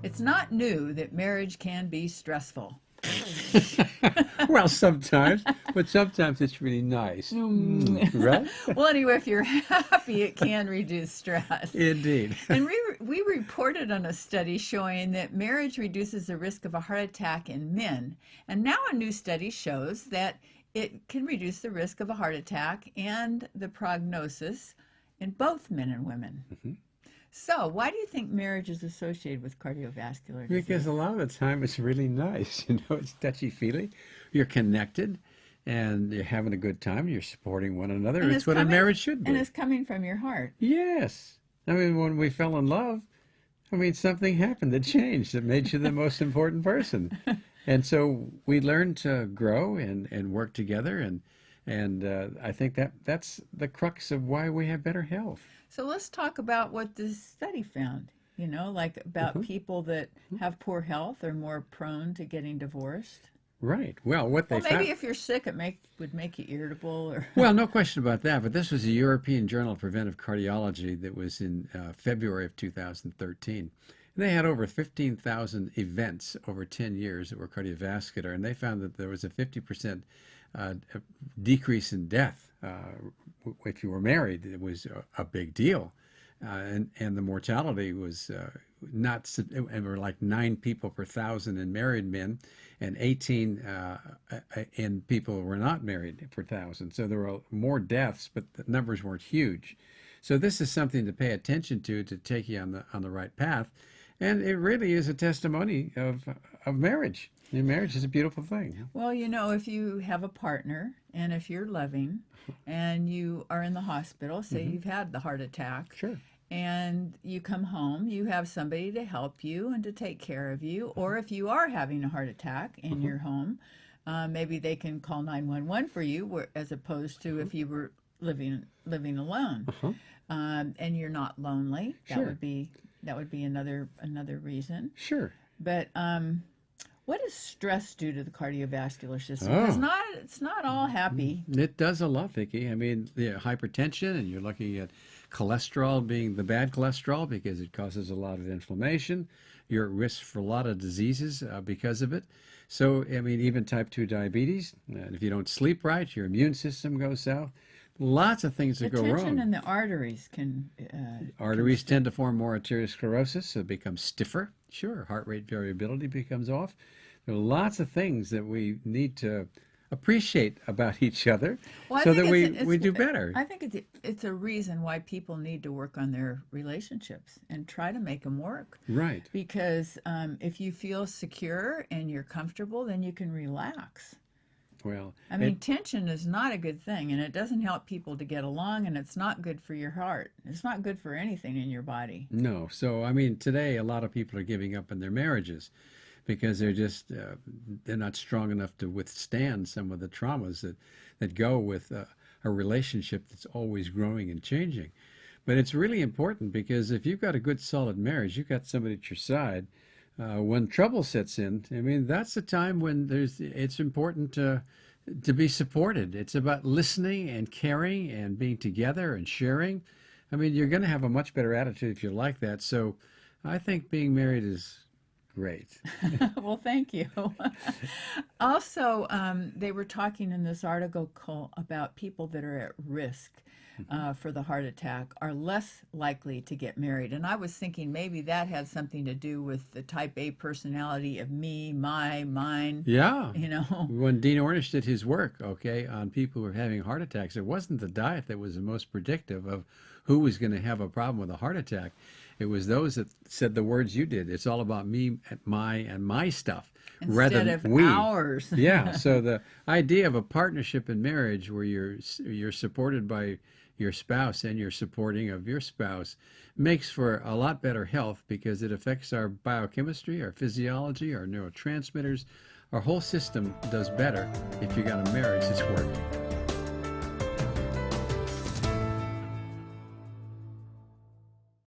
It's not new that marriage can be stressful. Well, sometimes, but sometimes it's really nice. Right? Well, anyway, if you're happy, it can reduce stress. Indeed. And we reported on a study showing that marriage reduces the risk of a heart attack in men. And now a new study shows that it can reduce the risk of a heart attack and the prognosis in both men and women. So, why do you think marriage is associated with cardiovascular disease? Because a lot of the time it's really nice. It's touchy-feely. You're connected and you're having a good time. You're supporting one another. And It's what a marriage should be. And it's coming from your heart. Yes. I mean, when we fell in love, something happened that changed, that made you the most important person. And so we learned to grow and work together. And I think that's the crux of why we have better health. So let's talk about what this study found, like about people that have poor health are more prone to getting divorced. Right. Well, what they found... maybe if you're sick, it would make you irritable. Or Well, no question about that. But this was a European Journal of Preventive Cardiology that was in February of 2013. And they had over 15,000 events over 10 years that were cardiovascular, and they found that there was a 50% decrease in death. If you were married, it was a big deal. And the mortality was and were like 9 people per 1,000 in married men and 18 in people who were not married per 1,000. So there were more deaths, but the numbers weren't huge. So this is something to pay attention to take you on the right path. And it really is a testimony of marriage. And marriage is a beautiful thing. Well, if you have a partner and if you're loving and you are in the hospital, say you've had the heart attack. Sure. And you come home, you have somebody to help you and to take care of you. Or if you are having a heart attack in your home, maybe they can call 911 for you, as opposed to if you were living alone. And you're not lonely. That Sure. would be another reason. Sure. But what does stress do to the cardiovascular system? Because it's not all happy. It does a lot, Vicki. The hypertension, and you're looking at cholesterol being the bad cholesterol because it causes a lot of inflammation. You're at risk for a lot of diseases because of it. So, even type 2 diabetes, and if you don't sleep right, your immune system goes south. Lots of things that go wrong. The tension in the arteries can... Arteries tend to form more arteriosclerosis, so it becomes stiffer. Sure, heart rate variability becomes off. There are lots of things that we need to appreciate about each other so that we do better. I think it's a reason why people need to work on their relationships and try to make them work. Right. Because if you feel secure and you're comfortable, then you can relax. Well, tension is not a good thing, and it doesn't help people to get along, and it's not good for your heart. It's not good for anything in your body. No. So, today a lot of people are giving up on their marriages because they're not strong enough to withstand some of the traumas that go with a relationship that's always growing and changing. But it's really important because if you've got a good, solid marriage, you've got somebody at your side. When trouble sets in, that's the time when it's important to be supported. It's about listening and caring and being together and sharing. You're going to have a much better attitude if you're like that. So I think being married is great. Well, thank you. Also, they were talking in this article about people that are at risk for the heart attack are less likely to get married. And I was thinking maybe that had something to do with the type A personality of me, mine. Yeah. When Dean Ornish did his work, on people who were having heart attacks, it wasn't the diet that was the most predictive of who was going to have a problem with a heart attack. It was those that said the words you did. It's all about me, my stuff. Instead rather than of we. ours. Yeah. So the idea of a partnership in marriage where you're supported by your spouse and you're supporting of your spouse makes for a lot better health because it affects our biochemistry, our physiology, our neurotransmitters. Our whole system does better if you got a marriage that's working.